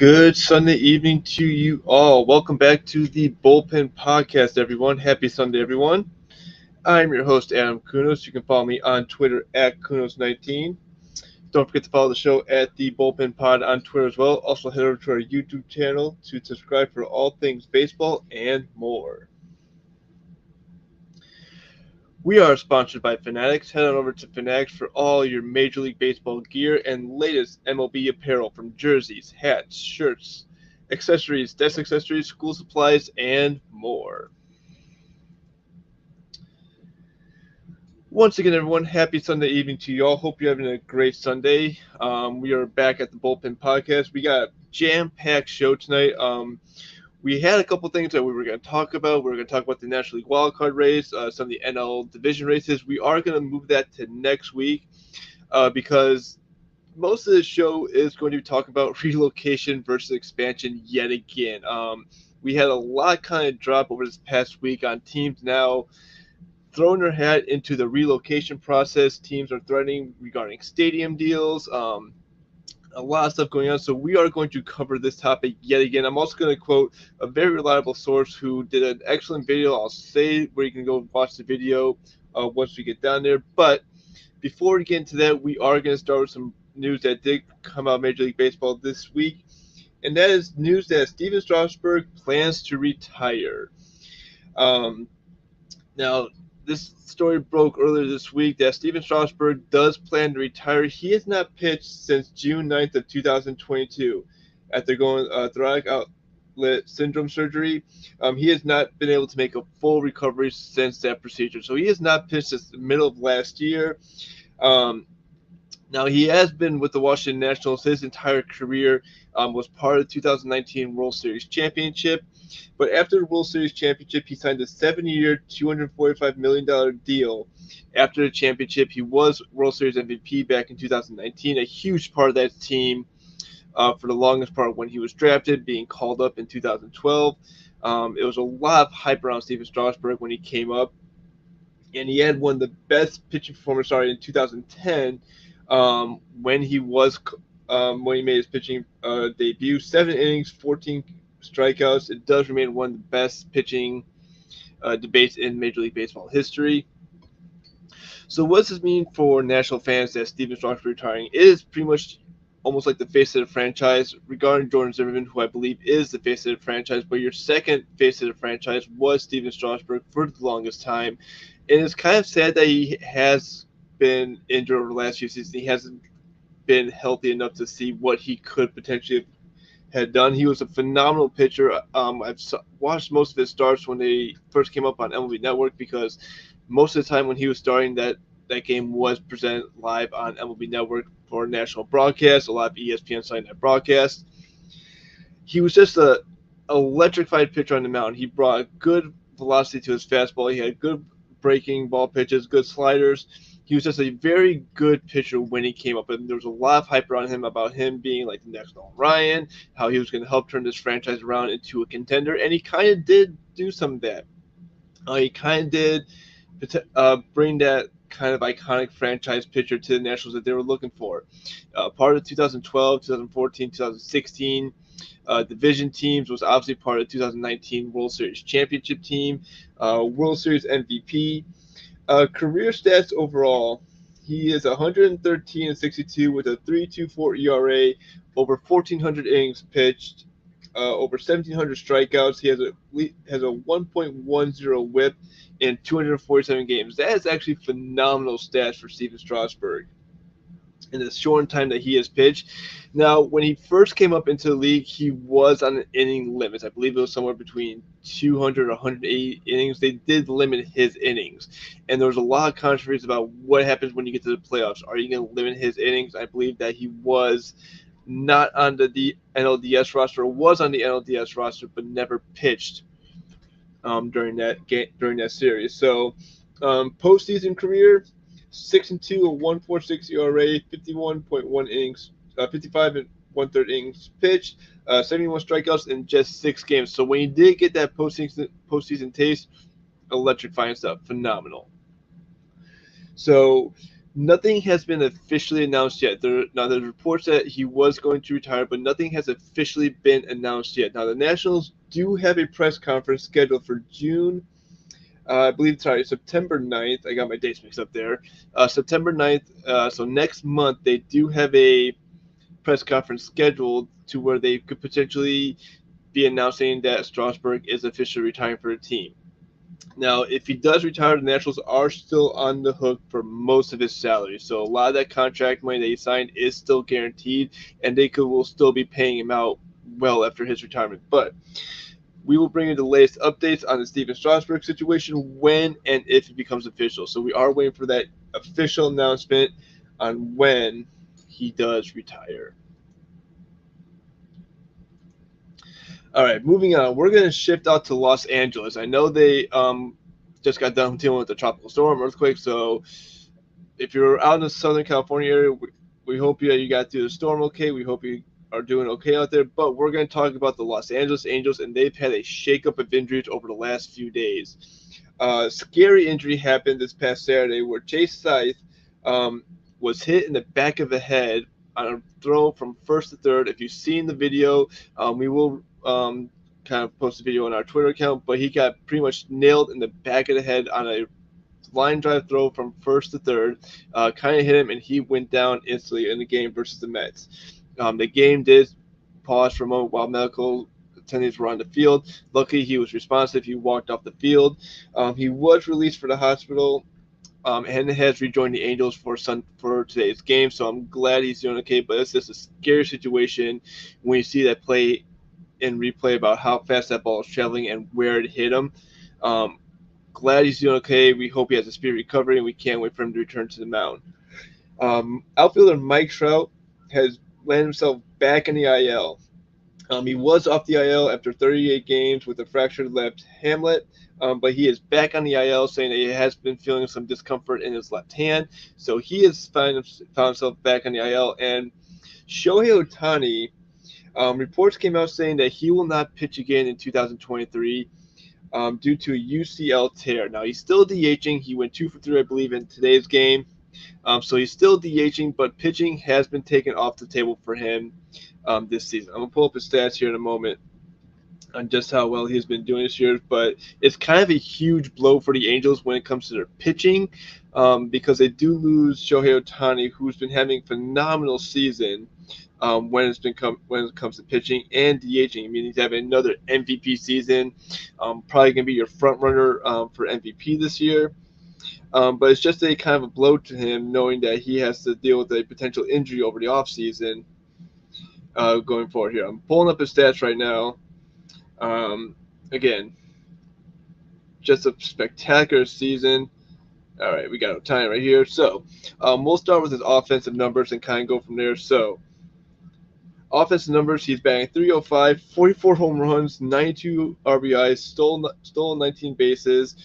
Good Sunday evening to you all. Welcome back to the Bullpen Podcast, everyone. Happy Sunday, everyone. I'm your host, Adam Kunos. You can follow me on Twitter at Kunos19. Don't forget to follow the show at the Bullpen Pod on Twitter as well. Also, head over to our YouTube channel to subscribe for all things baseball and more. We are sponsored by Fanatics. Head on over to Fanatics for all your Major League Baseball gear and latest MLB apparel from jerseys, hats, shirts, accessories, desk accessories, school supplies, and more. Once again, everyone, happy Sunday evening to you all. Hope you're having a great Sunday. We are back at the Bullpen Podcast. We got a jam-packed show tonight. We had a couple things that we were going to talk about. We were going to talk about the National League wildcard race, some of the NL division races. We are going to move that to next week because most of the show is going to be talking about relocation versus expansion yet again. We had a lot kind of drop over this past week on teams now throwing their hat into the relocation process. Teams are threatening regarding stadium deals. A lot of stuff going on, so we are going to cover this topic yet again. I'm also going to quote a very reliable source who did an excellent video. I'll say where you can go watch the video once we get down there. But before we get into that, we are going to start with some news that did come out of Major League Baseball this week, and that is news that Stephan Strasburgh plans to retire. Now, this story broke earlier this week that Stephan Strasburgh does plan to retire. He has not pitched since June 9th of 2022 after going thoracic outlet syndrome surgery. He has not been able to make a full recovery since that procedure. So he has not pitched since the middle of last year. Now, he has been with the Washington Nationals his entire career, was part of the 2019 World Series Championship. But after the World Series Championship, he signed a 7-year, $245 million deal. After the championship, he was World Series MVP back in 2019, a huge part of that team for the longest part when he was drafted, being called up in 2012. It was a lot of hype around Stephan Strasburgh when he came up, and he had one of the best pitching performers started in 2010 when he made his pitching debut. 7 innings, 14 strikeouts. It does remain one of the best pitching debates in Major League Baseball history. So what does this mean for national fans that Stephan Strasburgh retiring? It is pretty much almost like the face of the franchise regarding Jordan Zimmermann, who I believe is the face of the franchise, but your second face of the franchise was Stephan Strasburgh for the longest time. And it's kind of sad that he has been injured over the last few seasons. He hasn't been healthy enough to see what he could potentially had done. He was a phenomenal pitcher. I've watched most of his starts when they first came up on MLB Network because most of the time when he was starting, that game was presented live on MLB Network for national broadcast, a lot of ESPN Sunday night broadcast. He was just an electrified pitcher on the mound. He brought good velocity to his fastball. He had good breaking ball pitches, good sliders. He was just a very good pitcher when he came up, and there was a lot of hype around him about him being like the next Nolan Ryan, how he was going to help turn this franchise around into a contender, and he kind of did do some of that. He kind of did bring that kind of iconic franchise pitcher to the Nationals that they were looking for. Part of the 2012, 2014, 2016 division teams, was obviously part of the 2019 World Series Championship team, World Series MVP. Career stats overall, he is 113-62 with a 3.24 ERA, over 1,400 innings pitched, over 1,700 strikeouts. He has a 1.10 WHIP in 247 games. That is actually phenomenal stats for Stephan Strasburgh in the short time that he has pitched. Now, when he first came up into the league, he was on an inning limit. I believe it was somewhere between 200 or 180 innings. They did limit his innings. And there was a lot of controversy about what happens when you get to the playoffs. Are you going to limit his innings? I believe that he was not on the NLDS roster, or was on the NLDS roster, but never pitched during that series. So, postseason career, 6-2, a 1.46 ERA, 51.1 innings, 55 and 1/3 innings pitched, 71 strikeouts in just 6 games. So when you did get that postseason taste, electrifying stuff, phenomenal. So Nothing has been officially announced yet. Now, there's reports that he was going to retire, but nothing has officially been announced yet. Now, the Nationals do have a press conference scheduled for June, I believe, sorry, September 9th. I got my dates mixed up there. September 9th, so next month, they do have a press conference scheduled to where they could potentially be announcing that Strasburg is officially retiring for the team. Now, if he does retire, the Nationals are still on the hook for most of his salary. So a lot of that contract money that he signed is still guaranteed, and will still be paying him out well after his retirement. But we will bring you the latest updates on the Stephan Strasburg situation when and if it becomes official. So we are waiting for that official announcement on when he does retire. All right, moving on. We're going to shift out to Los Angeles. I know they just got done dealing with the tropical storm earthquake, so if you're out in the Southern California area, we hope you got through the storm okay. We hope you are doing okay out there. But we're going to talk about the Los Angeles Angels, and they've had a shakeup of injuries over the last few days. Scary injury happened this past Saturday where Chase Scythe was hit in the back of the head on a throw from first to third. If you've seen the video, we will kind of post a video on our Twitter account, but he got pretty much nailed in the back of the head on a line drive throw from first to third, kind of hit him, and he went down instantly in the game versus the Mets. The game did pause for a moment while medical attendants were on the field. Luckily, he was responsive. He walked off the field. He was released for the hospital and has rejoined the Angels for today's game, so I'm glad he's doing okay, but it's just a scary situation when you see that play in replay about how fast that ball is traveling and where it hit him. Glad he's doing okay. We hope he has a speedy recovery, and we can't wait for him to return to the mound. Outfielder Mike Trout has landed himself back in the IL. He was off the IL after 38 games with a fractured left hamlet, but he is back on the IL, saying that he has been feeling some discomfort in his left hand. So he has found himself back on the IL. And Shohei Ohtani, reports came out saying that he will not pitch again in 2023 due to a UCL tear. Now, he's still DHing. He went 2 for 3, I believe, in today's game. So he's still DHing, but pitching has been taken off the table for him this season. I'm going to pull up his stats here in a moment on just how well he's been doing this year, but it's kind of a huge blow for the Angels when it comes to their pitching because they do lose Shohei Ohtani, who's been having a phenomenal season when it comes to pitching and DHing. I mean, he's having another MVP season, probably going to be your front runner for MVP this year. But it's just a kind of a blow to him knowing that he has to deal with a potential injury over the offseason going forward here. I'm pulling up his stats right now. Again, just a spectacular season. All right, we got Ohtani right here. So we'll start with his offensive numbers and kind of go from there. So offensive numbers, he's batting .305, 44 home runs, 92 RBIs, stolen 19 bases,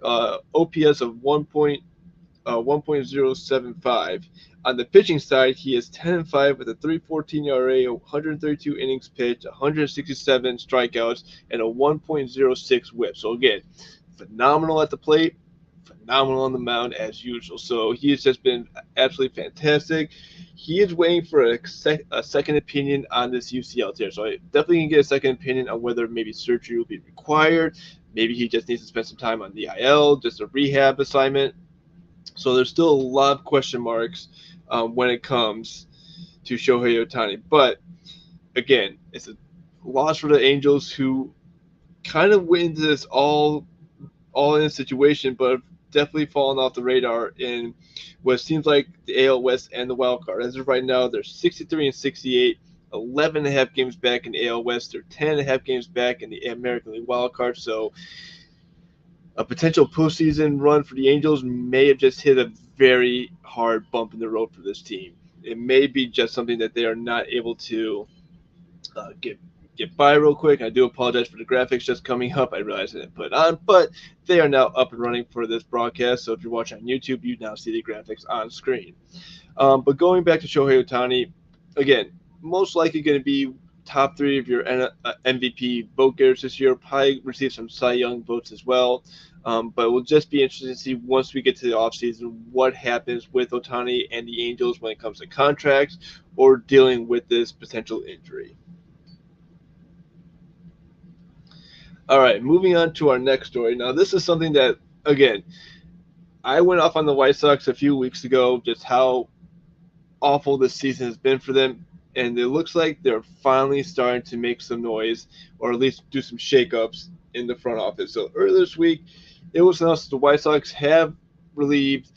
OPS of 1.075. On the pitching side, he is 10-5 with a 3.14 ERA, 132 innings pitched, 167 strikeouts, and a 1.06 WHIP. So again, phenomenal at the plate, phenomenal on the mound as usual. So he has just been absolutely fantastic. He is waiting for a second opinion on this UCL tear. So I definitely can get a second opinion on whether maybe surgery will be required. Maybe he just needs to spend some time on the IL, just a rehab assignment. So there's still a lot of question marks when it comes to Shohei Ohtani. But again, it's a loss for the Angels, who kind of went into this all in situation, but definitely fallen off the radar in what seems like the AL West and the wild card. As of right now, they're 63-68, 11.5 games back in the AL West. They're 10.5 games back in the American League wild card. So a potential postseason run for the Angels may have just hit a very hard bump in the road for this team. It may be just something that they are not able to get by real quick. I do apologize for the graphics just coming up. I realized I didn't put it on, but they are now up and running for this broadcast. So if you're watching on YouTube, you now see the graphics on screen. But going back to Shohei Ohtani, again, most likely going to be top 3 of your MVP vote getters this year. Probably receive some Cy Young votes as well. But it will just be interesting to see once we get to the offseason what happens with Ohtani and the Angels when it comes to contracts or dealing with this potential injury. All right, moving on to our next story. Now, this is something that, again, I went off on the White Sox a few weeks ago, just how awful this season has been for them. And it looks like they're finally starting to make some noise, or at least do some shakeups in the front office. So earlier this week, it was announced that the White Sox have relieved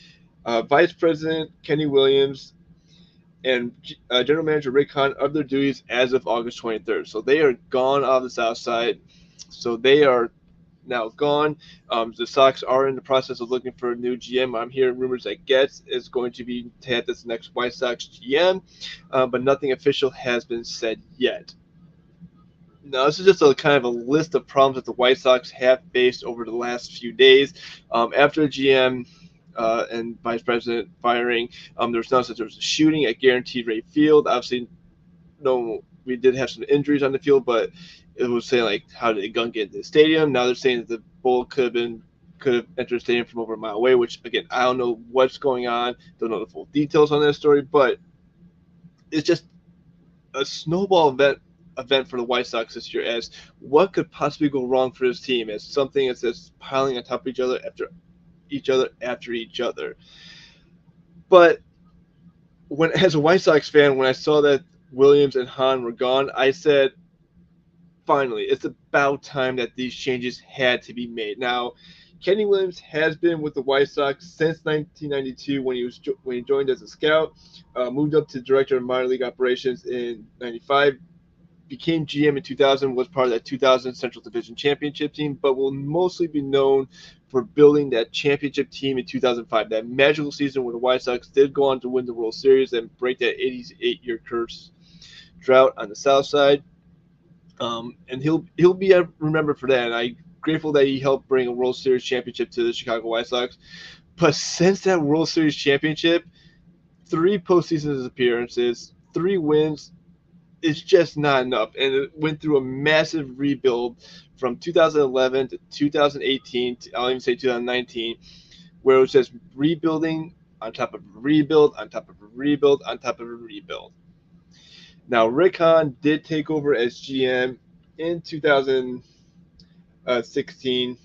Vice President Kenny Williams and General Manager Rick Hahn of their duties as of August 23rd. So they are gone off the South Side. So they are now gone. The Sox are in the process of looking for a new GM. I'm hearing rumors that Getz is going to be tapped as the next White Sox GM, but nothing official has been said yet. Now, this is just a kind of a list of problems that the White Sox have faced over the last few days. After GM and Vice President firing, there was announced that there was a shooting at Guaranteed Rate Field. Obviously, no, we did have some injuries on the field, but it was saying like, how did a gun get into the stadium? Now they're saying that the bullet could have entered the stadium from over a mile away, which again, I don't know what's going on. Don't know the full details on that story, but it's just a snowball event for the White Sox this year, as what could possibly go wrong for this team, as something is just piling on top of each other after each other. But as a White Sox fan, when I saw that Williams and Hahn were gone, I said, finally, it's about time that these changes had to be made. Now, Kenny Williams has been with the White Sox since 1992 when he joined as a scout, moved up to director of minor league operations in '95, became GM in 2000, was part of that 2000 Central Division Championship team, but will mostly be known for building that championship team in 2005, that magical season where the White Sox did go on to win the World Series and break that 88-year curse drought on the South Side. And he'll be remembered for that. And I'm grateful that he helped bring a World Series championship to the Chicago White Sox. But since that World Series championship, 3 postseason appearances, 3 wins, it's just not enough. And it went through a massive rebuild from 2011 to 2018 to, I'll even say 2019, where it was just rebuilding on top of a rebuild, on top of a rebuild, on top of a rebuild. Now, Rick Hahn did take over as GM in 2016.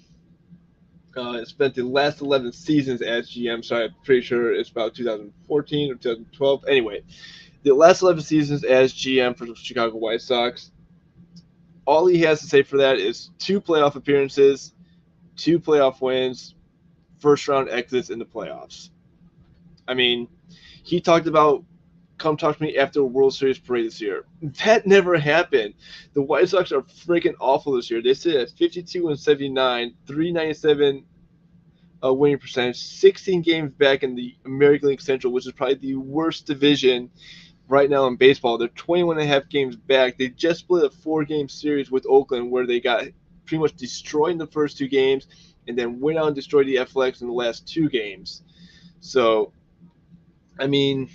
Spent the last 11 seasons as GM, so I'm pretty sure it's about 2014 or 2012. Anyway, the last 11 seasons as GM for the Chicago White Sox. All he has to say for that is 2 playoff appearances, 2 playoff wins, first-round exits in the playoffs. I mean, he talked about, come talk to me after a World Series parade this year. That never happened. The White Sox are freaking awful this year. They sit at 52-79, 397 winning percentage, 16 games back in the American League Central, which is probably the worst division right now in baseball. They're 21.5 games back. They just split a 4-game series with Oakland where they got pretty much destroyed in the first 2 games and then went out and destroyed the Athletics in the last 2 games. So, I mean,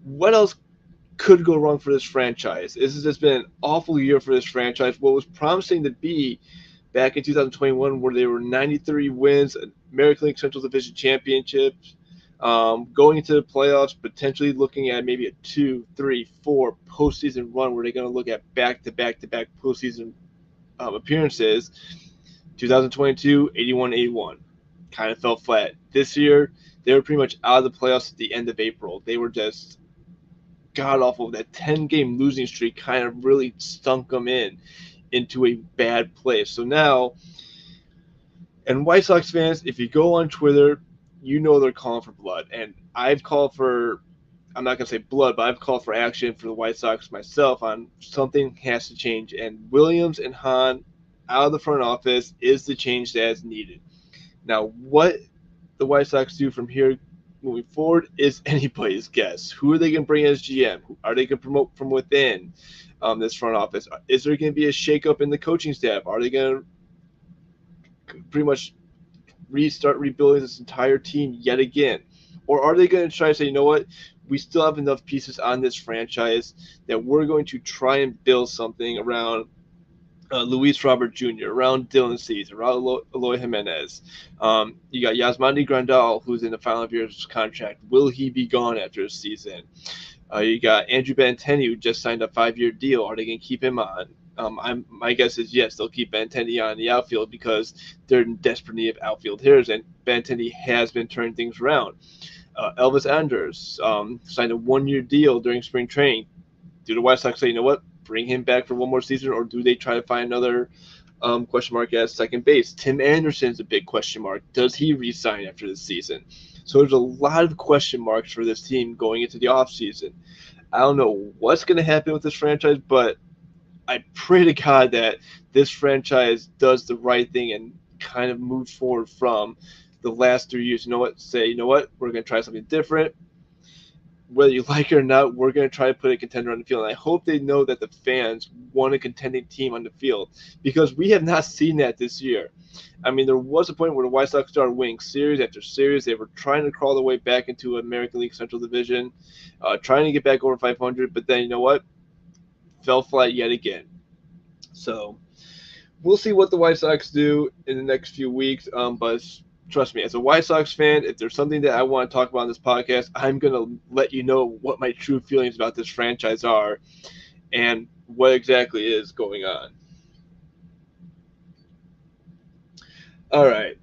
what else could go wrong for this franchise? This has just been an awful year for this franchise. What was promising to be back in 2021, where they were 93 wins, American League Central Division championships, going into the playoffs, potentially looking at maybe a 2, 3, 4 postseason run where they're going to look at back-to-back postseason appearances. 2022, 81-81. Kind of fell flat. This year, they were pretty much out of the playoffs at the end of April. They were just god-awful. That 10-game losing streak kind of really stunk them into a bad place. So now, and White Sox fans, if you go on Twitter, you know they're calling for blood. And I've called for, I'm not going to say blood, but I've called for action for the White Sox myself on something has to change. And Williams and Hahn out of the front office is the change that is needed. Now, what the White Sox do from here moving forward is anybody's guess. Who are they going to bring as GM? Are they going to promote from within this front office? Is there going to be a shakeup in the coaching staff? Are they going to pretty much restart rebuilding this entire team yet again? Or are they going to try to say, you know what, we still have enough pieces on this franchise that we're going to try and build something around Luis Robert Jr., around Dylan Cease, around Eloy Jimenez. You got Yasmani Grandal, who's in the final year of his contract. Will he be gone after the season? You got Andrew Benintendi, who just signed a 5-year deal. Are they going to keep him on? My guess is yes, they'll keep Benintendi on the outfield because they're in desperate need of outfield hitters, and Benintendi has been turning things around. Elvis Andrus signed a 1-year deal during spring training. Do the White Sox say, you know what, bring him back for one more season, or do they try to find another question mark at second base? Tim Anderson's a big question mark. Does he resign after this season? So there's a lot of question marks for this team going into the offseason. I don't know what's going to happen with this franchise, but I pray to God that this franchise does the right thing and kind of moves forward from the last 3 years. You know what? Say, you know what? We're going to try something different. Whether you like it or not, we're going to try to put a contender on the field. And I hope they know that the fans want a contending team on the field, because we have not seen that this year. I mean, there was a point where the White Sox started winning series after series. They were trying to crawl their way back into American League Central Division, trying to get back over 500, but then, you know what? Fell flat yet again. So we'll see what the White Sox do in the next few weeks. But trust me, as a White Sox fan, if there's something that I want to talk about on this podcast, I'm going to let you know what my true feelings about this franchise are and what exactly is going on. All right.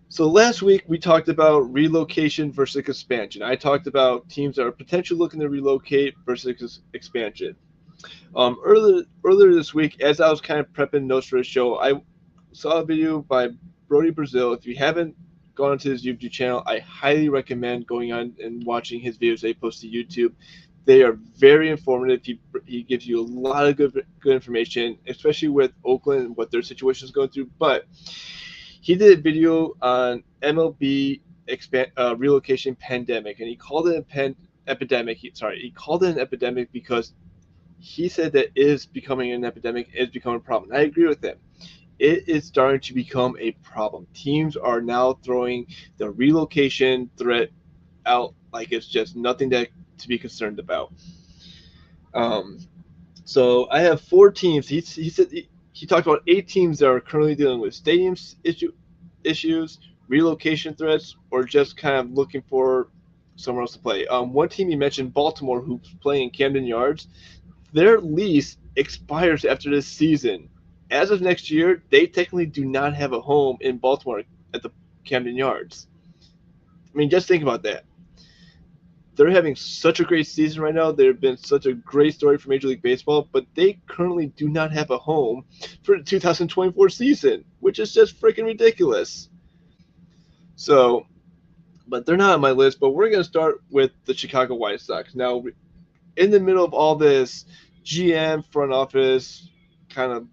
So last week we talked about relocation versus expansion. I talked about teams that are potentially looking to relocate versus expansion. Earlier this week, as I was kind of prepping notes for the show, I saw a video by Brody Brazil. If you haven't gone onto his YouTube channel, I highly recommend going on and watching his videos they post to YouTube. They are very informative. He gives you a lot of good information, especially with Oakland and what their situation is going through. But he did a video on MLB relocation pandemic, and he called it an epidemic. He called it an epidemic because he said that it is becoming an epidemic, it is becoming a problem. I agree with him. It is starting to become a problem. Teams are now throwing the relocation threat out like it's just nothing to be concerned about. So I have 4 teams. He said he talked about 8 teams that are currently dealing with stadium issues, relocation threats, or just kind of looking for somewhere else to play. One team he mentioned, Baltimore, who's playing in Camden Yards. Their lease expires after this season. As of next year, they technically do not have a home in Baltimore at the Camden Yards. I mean, just think about that. They're having such a great season right now. They've been such a great story for Major League Baseball, but they currently do not have a home for the 2024 season, which is just freaking ridiculous. So, but they're not on my list, but we're going to start with the Chicago White Sox. Now, in the middle of all this GM front office kind of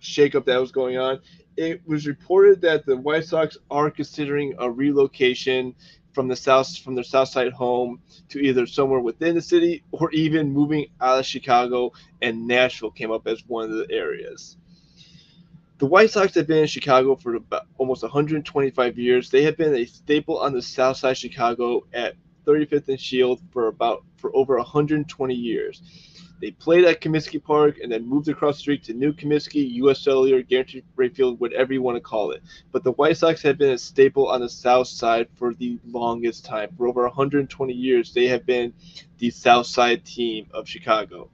shakeup that was going on, it was reported that the White Sox are considering a relocation from their south side home to either somewhere within the city or even moving out of Chicago, and Nashville came up as one of the areas. The White Sox have been in Chicago for about almost 125 years. They have been a staple on the south side of Chicago at 35th and Shield for over 120 years. They played at Comiskey Park and then moved across the street to New Comiskey, U.S. Cellular, Guaranteed Rate Field, whatever you want to call it. But the White Sox have been a staple on the south side for the longest time. For over 120 years, they have been the south side team of Chicago.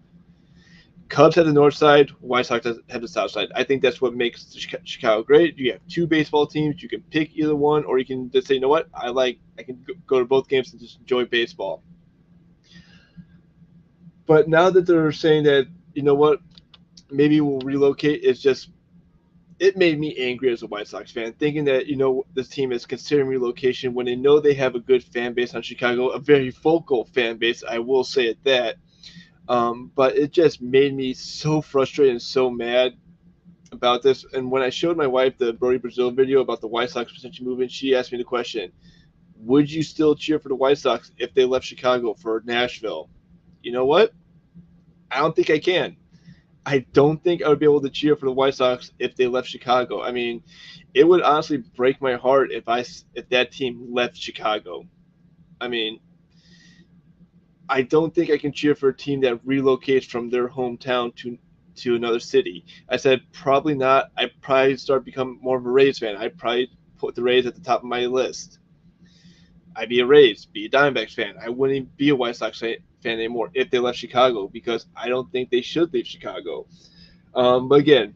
Cubs have the north side, White Sox have the south side. I think that's what makes Chicago great. You have 2 baseball teams. You can pick either one, or you can just say, you know what, I can go to both games and just enjoy baseball. But now that they're saying that, you know what, maybe we'll relocate, it made me angry as a White Sox fan, thinking that, you know, this team is considering relocation when they know they have a good fan base on Chicago, a very vocal fan base, I will say it that. But it just made me so frustrated and so mad about this. And when I showed my wife the Brody Brazil video about the White Sox potentially moving, she asked me the question, would you still cheer for the White Sox if they left Chicago for Nashville? You know what? I don't think I can. I don't think I would be able to cheer for the White Sox if they left Chicago. I mean, it would honestly break my heart if that team left Chicago. I mean, I don't think I can cheer for a team that relocates from their hometown to another city. I said probably not. I probably start becoming more of a Rays fan. I probably put the Rays at the top of my list. I'd be a Rays, be a Diamondbacks fan. I wouldn't be a White Sox fan anymore if they left Chicago because I don't think they should leave Chicago. But again,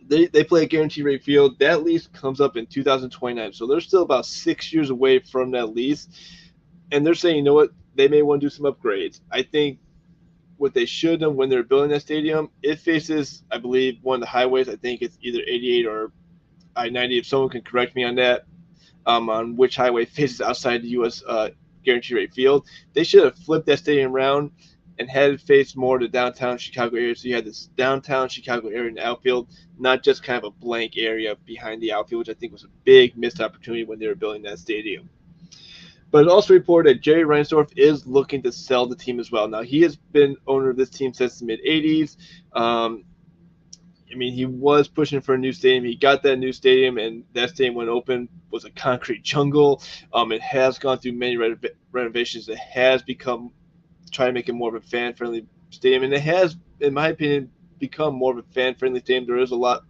they play at Guaranteed Rate Field. That lease comes up in 2029, so they're still about 6 years away from that lease. And they're saying, you know what, they may want to do some upgrades. I think what they should have when they're building that stadium, it faces, I believe, one of the highways. I think it's either 88 or I-90. If someone can correct me on that, on which highway faces outside the U.S. Guaranteed Rate Field, they should have flipped that stadium around and had it face more the downtown Chicago area. So you had this downtown Chicago area in the outfield, not just kind of a blank area behind the outfield, which I think was a big missed opportunity when they were building that stadium. But it also reported that Jerry Reinsdorf is looking to sell the team as well. Now, he has been owner of this team since the mid-'80s. I mean, he was pushing for a new stadium. He got that new stadium, and that stadium, when open, was a concrete jungle. It has gone through many renovations. It has become, try to make it more of a fan-friendly stadium, and it has, in my opinion, become more of a fan-friendly stadium. There is a lot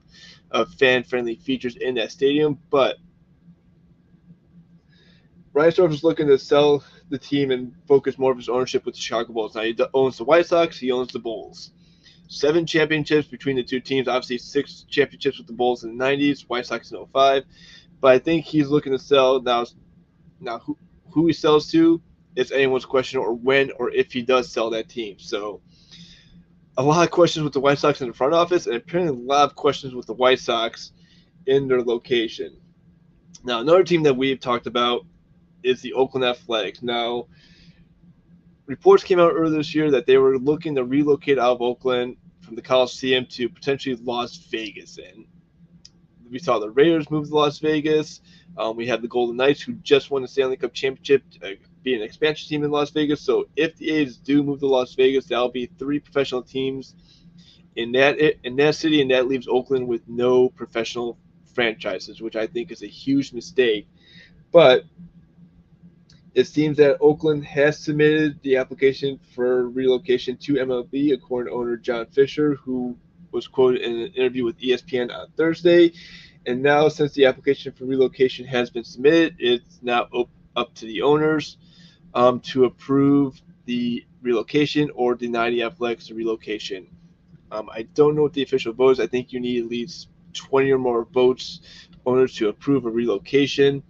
of fan-friendly features in that stadium, but Reinsdorf is looking to sell the team and focus more of his ownership with the Chicago Bulls. Now, he owns the White Sox. He owns the Bulls. 7 championships between the two teams. Obviously, 6 championships with the Bulls in the 90s, White Sox in 05. But I think he's looking to sell now. Now, who he sells to is anyone's question, or when or if he does sell that team. So, a lot of questions with the White Sox in the front office, and apparently a lot of questions with the White Sox in their location. Now, another team that we've talked about is the Oakland Athletics. Now, reports came out earlier this year that they were looking to relocate out of Oakland from the Coliseum to potentially Las Vegas. And we saw the Raiders move to Las Vegas. We have the Golden Knights, who just won the Stanley Cup championship, be an expansion team in Las Vegas. So if the A's do move to Las Vegas, that'll be 3 professional teams in that city, and that leaves Oakland with no professional franchises, which I think is a huge mistake. But it seems that Oakland has submitted the application for relocation to MLB, according to owner John Fisher, who was quoted in an interview with ESPN on Thursday. And now, since the application for relocation has been submitted, it's now up to the owners to approve the relocation or deny the Athletics the relocation. I don't know what the official vote is. I think you need at least 20 or more votes, owners, to approve a relocation.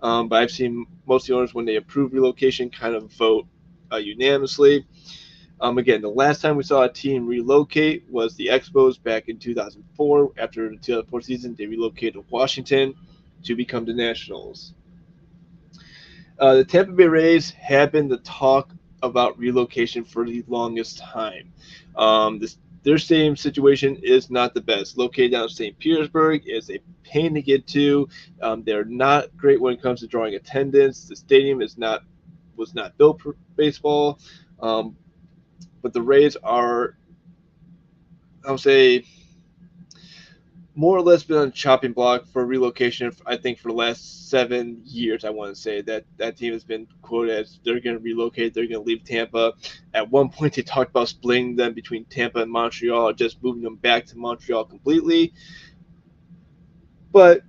But I've seen most of the owners, when they approve relocation, kind of vote unanimously. Again, the last time we saw a team relocate was the Expos back in 2004. After the 2004 season, they relocated to Washington to become the Nationals. The Tampa Bay Rays have been the talk about relocation for the longest time. Their stadium situation is not the best. Located down in St. Petersburg, is a pain to get to. They're not great when it comes to drawing attendance. The stadium was not built for baseball. But the Rays are, I would say, more or less been on chopping block for relocation. I think for the last 7 years, I want to say that team has been quoted as they're going to relocate. They're going to leave Tampa. At one point, they talked about splitting them between Tampa and Montreal, just moving them back to Montreal completely. But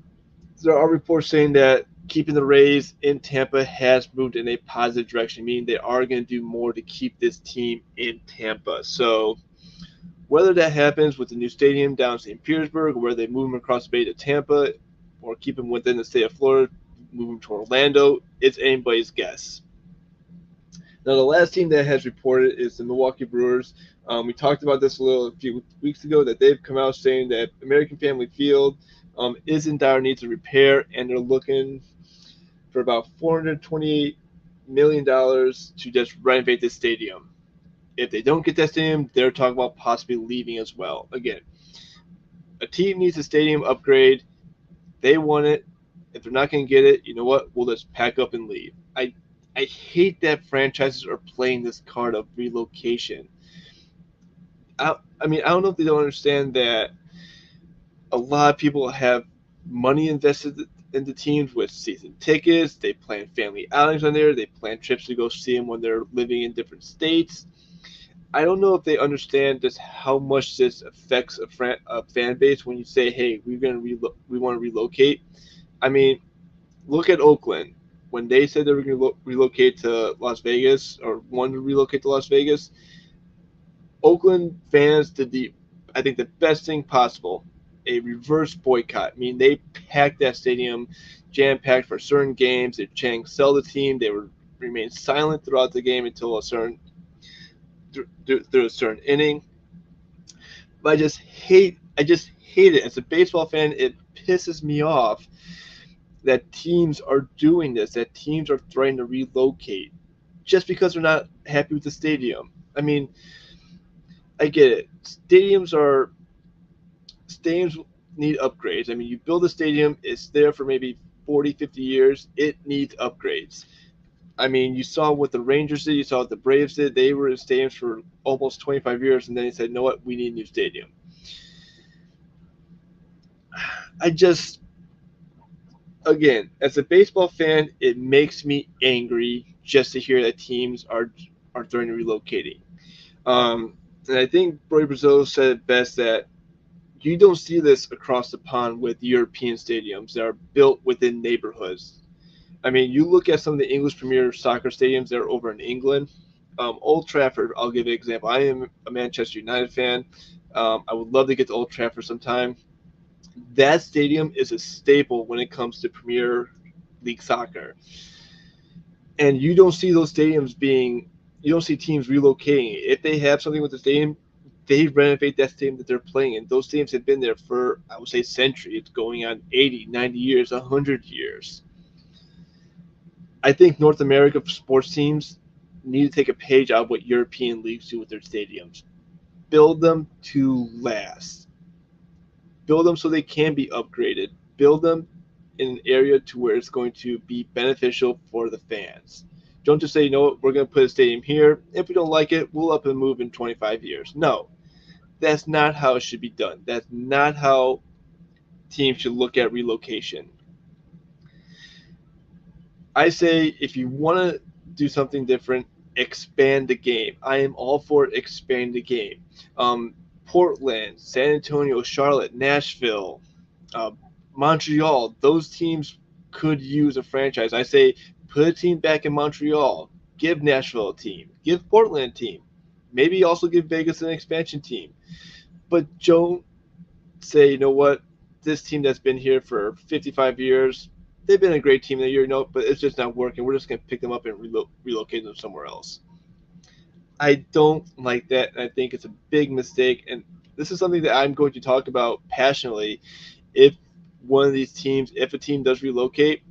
there are reports saying that keeping the Rays in Tampa has moved in a positive direction, meaning they are going to do more to keep this team in Tampa. So whether that happens with the new stadium down in St. Petersburg, or where they move them across the bay to Tampa, or keep them within the state of Florida, move them to Orlando, it's anybody's guess. Now, the last team that has reported is the Milwaukee Brewers. We talked about this a few weeks ago, that they've come out saying that American Family Field is in dire need of repair, and they're looking for about $428 million to just renovate this stadium. If they don't get that stadium, they're talking about possibly leaving as well. Again, a team needs a stadium upgrade. They want it. If they're not going to get it, you know what? We'll just pack up and leave. I hate that franchises are playing this card of relocation. I don't know if they don't understand that a lot of people have money invested into teams with season tickets. They plan family outings on there. They plan trips to go see them when they're living in different states. I don't know if they understand just how much this affects a fan base when you say, "Hey, we want to relocate." I mean, look at Oakland when they said they were going to relocate to Las Vegas or wanted to relocate to Las Vegas. Oakland fans did I think, the best thing possible, a reverse boycott. I mean, they packed that stadium, jam packed for certain games. They Chang sell the team. They would remain silent throughout the game until through a certain inning. But I just hate it as a baseball fan. It pisses me off that teams are doing this. That teams are trying to relocate just because they're not happy with the stadium. I mean, I get it. Stadiums need upgrades. I mean, you build a stadium, it's there for maybe 40, 50 years. It needs upgrades. I mean, you saw what the Rangers did, you saw what the Braves did. They were in stadiums for almost 25 years, and then they said, you know what, we need a new stadium. I just, again, as a baseball fan, it makes me angry just to hear that teams are throwing relocating. And I think Roy Brazil said it best that you don't see this across the pond with European stadiums that are built within neighborhoods. I mean, you look at some of the English Premier Soccer stadiums that are over in England. Old Trafford, I'll give you an example. I am a Manchester United fan. I would love to get to Old Trafford sometime. That stadium is a staple when it comes to Premier League soccer. And you don't see teams relocating. If they have something with the stadium, they renovate that stadium that they're playing in. Those stadiums have been there for, I would say, centuries, going on 80, 90 years, 100 years. I think North America sports teams need to take a page out of what European leagues do with their stadiums. Build them to last. Build them so they can be upgraded. Build them in an area to where it's going to be beneficial for the fans. Don't just say, you know what, we're going to put a stadium here. If we don't like it, we'll up and move in 25 years. No, that's not how it should be done. That's not how teams should look at relocation. I say if you want to do something different, expand the game. I am all for expanding the game. Portland, San Antonio, Charlotte, Nashville, uh, Montreal, those teams could use a franchise. I say put a team back in Montreal, give Nashville a team, give Portland a team, maybe also give Vegas an expansion team. But don't say, you know what, this team that's been here for 55 years, they've been a great team that year, but it's just not working. We're just going to pick them up and relocate them somewhere else. I don't like that, and I think it's a big mistake. And this is something that I'm going to talk about passionately. If if a team does relocate,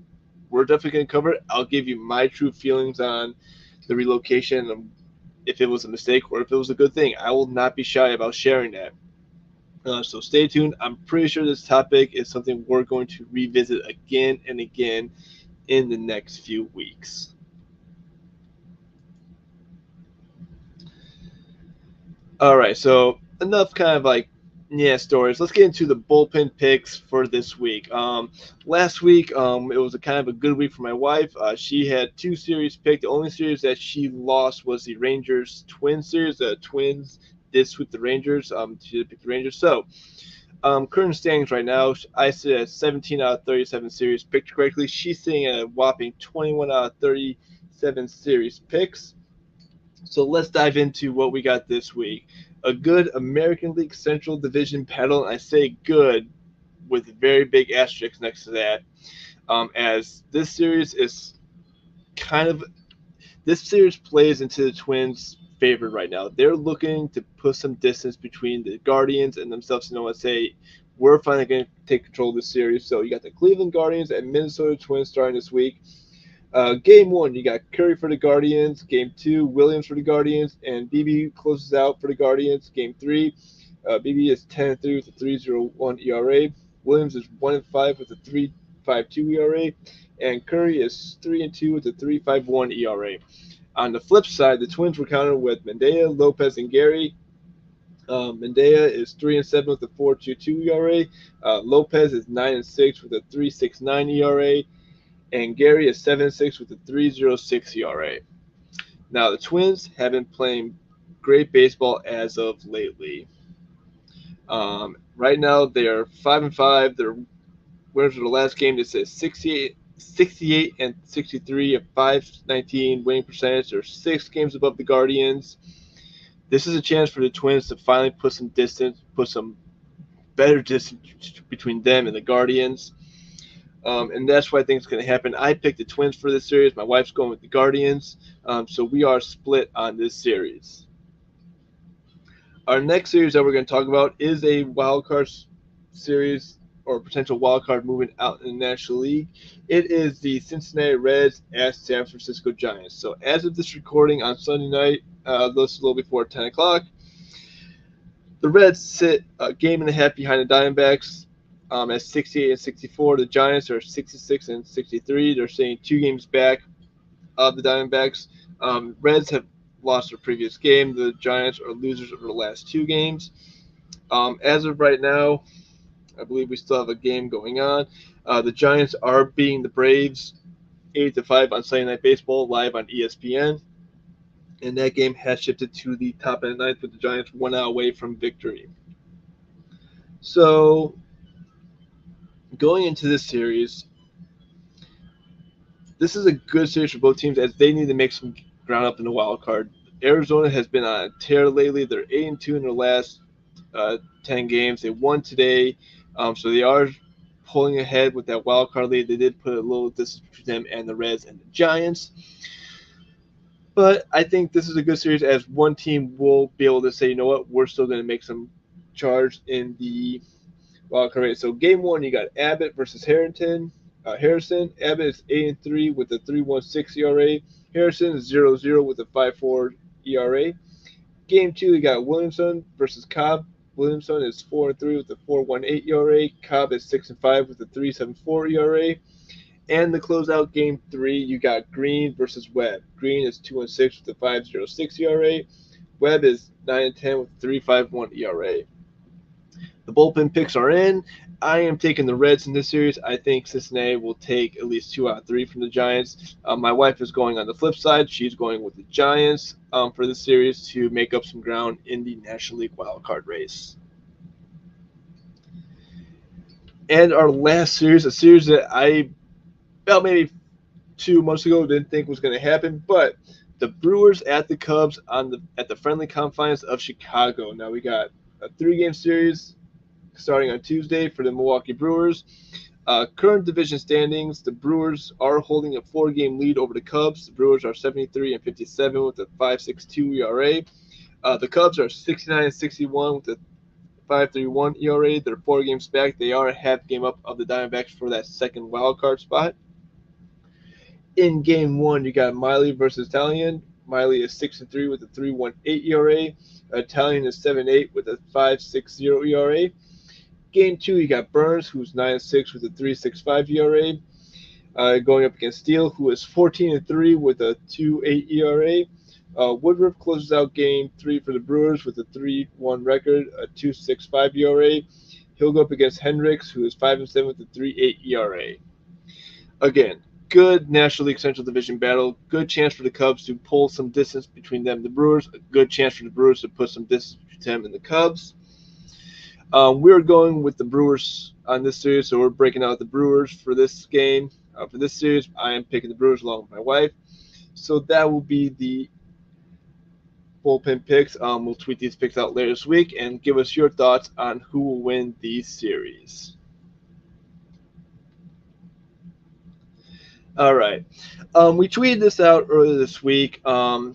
we're definitely going to cover it. I'll give you my true feelings on the relocation, if it was a mistake or if it was a good thing. I will not be shy about sharing that. So stay tuned. I'm pretty sure this topic is something we're going to revisit again and again in the next few weeks. All right, so enough kind of stories. Let's get into the bullpen picks for this week. Last week, it was a kind of a good week for my wife. She had two series picked. The only series that she lost was the Rangers Twins series. The Twins did sweep the Rangers. She did pick the Rangers. So, current standings right now, I sit at 17 out of 37 series picked correctly. She's sitting at a whopping 21 out of 37 series picks. So let's dive into what we got this week. A good American League Central Division battle, and I say good with a very big asterisk next to that, as this series plays into the Twins' favor right now. They're looking to put some distance between the Guardians and themselves. Say, we're finally going to take control of this series. So you got the Cleveland Guardians and Minnesota Twins starting this week. Game 1, you got Curry for the Guardians. Game 2, Williams for the Guardians. And BB closes out for the Guardians. Game 3, BB is 10-3 with a 3.01 ERA. Williams is 1-5 with a 3.52 ERA. And Curry is 3-2 with a 3.51 ERA. On the flip side, the Twins were countered with Mendea, Lopez, and Gary. Mendea is 3-7 with a 4.22 ERA. Lopez is 9-6 with a 3.69 ERA, and Gary is 7-6 with a 3.06 ERA. Now the Twins have been playing great baseball as of lately. Right now they are 5-5. Their winners of the last game, they said 68 and 63 at 519 winning percentage. They're 6 games above the Guardians. This is a chance for the Twins to finally put some better distance between them and the Guardians. And that's what I think is going to happen. I picked the Twins for this series. My wife's going with the Guardians. So we are split on this series. Our next series that we're going to talk about is a wild card series or potential wild card movement out in the National League. It is the Cincinnati Reds at San Francisco Giants. So as of this recording on Sunday night, this is a little before 10 o'clock, the Reds sit a game and a half behind the Diamondbacks at 68 and 64. The Giants are 66 and 63. They're staying 2 games back of the Diamondbacks. Reds have lost their previous game. The Giants are losers of the last 2 games. As of right now, I believe we still have a game going on. The Giants are beating the Braves 8-5 on Sunday Night Baseball live on ESPN. And that game has shifted to the top of the ninth with the Giants 1 out away from victory. So going into this series, this is a good series for both teams as they need to make some ground up in the wild card. Arizona has been on a tear lately. They're 8-2 in their last 10 games. They won today, so they are pulling ahead with that wild card lead. They did put a little distance between them and the Reds and the Giants. But I think this is a good series as one team will be able to say, you know what, we're still going to make some charge in the wild card race. So game 1, you got Abbott versus Harrison. Abbott is 8-3 with a 3.16 ERA. Harrison is 0-0 with a 5.4 ERA. Game 2, you got Williamson versus Cobb. Williamson is 4-3 with a 4.18 ERA. Cobb is 6-5 with a 3.74 ERA. And the closeout game 3, you got Green versus Webb. Green is 2-6 with a 5.06 ERA. Webb is 9-10 with a 3.51 ERA. The bullpen picks are in. I am taking the Reds in this series. I think Cincinnati will take at least 2 out of 3 from the Giants. My wife is going on the flip side. She's going with the Giants for this series to make up some ground in the National League wildcard race. And our last series, a series that I about maybe 2 months ago didn't think was going to happen, but the Brewers at the Cubs at the friendly confines of Chicago. Now we got a 3-game series starting on Tuesday for the Milwaukee Brewers. Current division standings, the Brewers are holding a 4-game lead over the Cubs. The Brewers are 73 and 57 with a 5.62 ERA. The Cubs are 69 and 61 with a 5.31 ERA. They're 4 games back. They are a half game up of the Diamondbacks for that second wild card spot. In game 1, you got Miley versus Italian. Miley is 6-3 with a 3.18 ERA. Italian is 7-8 with a 5.60 ERA. Game 2, you got Burns, who's 9-6 with a 3.65 ERA. Going up against Steele, who is 14-3 with a 2.8 ERA. Woodruff closes out game 3 for the Brewers with a 3-1 record, a 2.65 ERA. He'll go up against Hendricks, who is 5-7 with a 3.8 ERA. Again, good National League Central Division battle. Good chance for the Cubs to pull some distance between them and the Brewers. A good chance for the Brewers to put some distance between them and the Cubs. We're going with the Brewers on this series, so we're breaking out the Brewers for this game. For this series, I am picking the Brewers along with my wife. So that will be the bullpen picks. We'll tweet these picks out later this week and give us your thoughts on who will win these series. All right. We tweeted this out earlier this week, and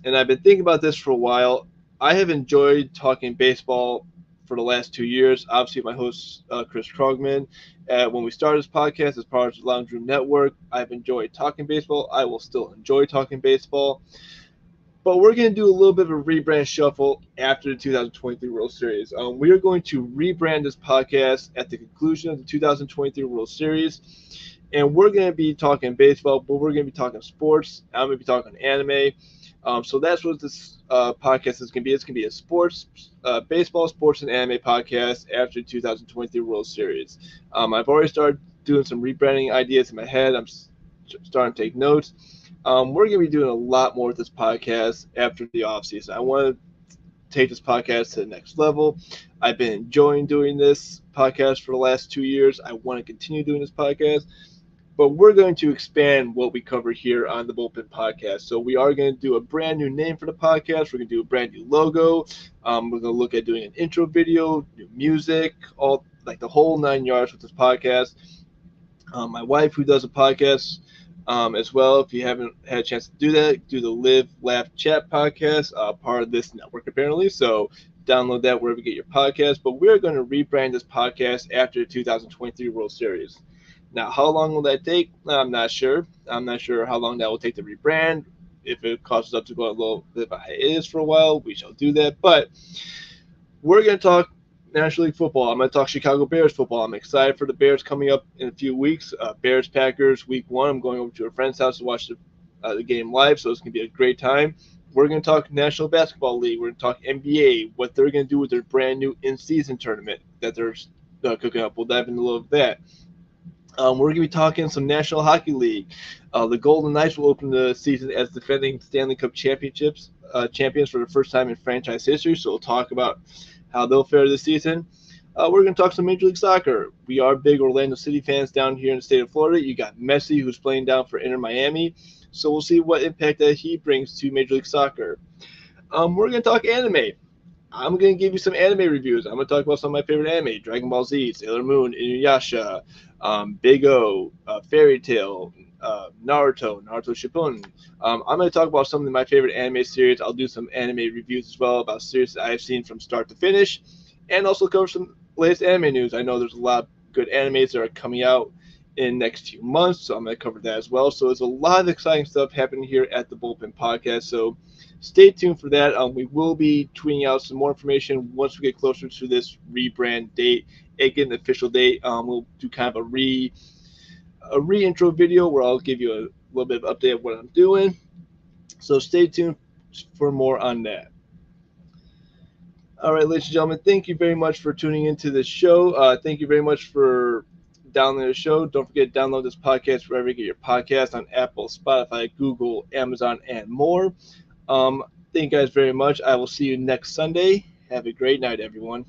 I've been thinking about this for a while. I have enjoyed talking baseball for the last 2 years. Obviously, my host, Chris Krogman. When we started this podcast as part of the Lounge Room Network, I've enjoyed talking baseball. I will still enjoy talking baseball. But we're going to do a little bit of a rebrand shuffle after the 2023 World Series. We are going to rebrand this podcast at the conclusion of the 2023 World Series. And we're going to be talking baseball, but we're going to be talking sports. I'm going to be talking anime. So that's what this podcast is going to be. It's going to be a baseball, sports, and anime podcast after 2023 World Series. I've already started doing some rebranding ideas in my head. I'm starting to take notes. We're going to be doing a lot more with this podcast after the offseason. I want to take this podcast to the next level. I've been enjoying doing this podcast for the last 2 years. I want to continue doing this podcast, but we're going to expand what we cover here on the Bullpen Podcast. So we are going to do a brand new name for the podcast. We're going to do a brand new logo. We're going to look at doing an intro video, new music, all like the whole 9 yards with this podcast. My wife, who does a podcast as well, if you haven't had a chance to do that, do the Live, Laugh, Chat podcast, part of this network apparently. So download that wherever you get your podcast. But we're going to rebrand this podcast after the 2023 World Series. Now, how long will that take? I'm not sure. I'm not sure how long that will take to rebrand. If it causes us to go a little bit of a hiatus for a while, we shall do that. But we're going to talk National League football. I'm going to talk Chicago Bears football. I'm excited for the Bears coming up in a few weeks. Bears Packers week 1. I'm going over to a friend's house to watch the game live, so it's going to be a great time. We're going to talk National Basketball League. We're going to talk NBA, what they're going to do with their brand new in-season tournament that they're cooking up. We'll dive into a little of that. We're going to be talking some National Hockey League. The Golden Knights will open the season as defending Stanley Cup champions for the first time in franchise history, so we'll talk about how they'll fare this season. We're going to talk some Major League Soccer. We are big Orlando City fans down here in the state of Florida. You got Messi, who's playing down for Inter Miami, so we'll see what impact that he brings to Major League Soccer. We're going to talk anime. I'm going to give you some anime reviews. I'm going to talk about some of my favorite anime: Dragon Ball Z, Sailor Moon, Inuyasha, Big O, Fairy Tail, Naruto Shippuden. I'm going to talk about some of my favorite anime series. I'll do some anime reviews as well about series that I've seen from start to finish, and also cover some latest anime news. I know there's a lot of good animes that are coming out in the next few months, so I'm going to cover that as well. So there's a lot of exciting stuff happening here at the Bullpen Podcast, so stay tuned for that. We will be tweeting out some more information once we get closer to this rebrand date and get an official date. We'll do kind of a re-intro video where I'll give you a little bit of update of what I'm doing. So stay tuned for more on that. All right, ladies and gentlemen, thank you very much for tuning into this show. Thank you very much for downloading the show. Don't forget to download this podcast wherever you get your podcast, on Apple, Spotify, Google, Amazon, and more. Thank you guys very much. I will see you next Sunday. Have a great night, everyone.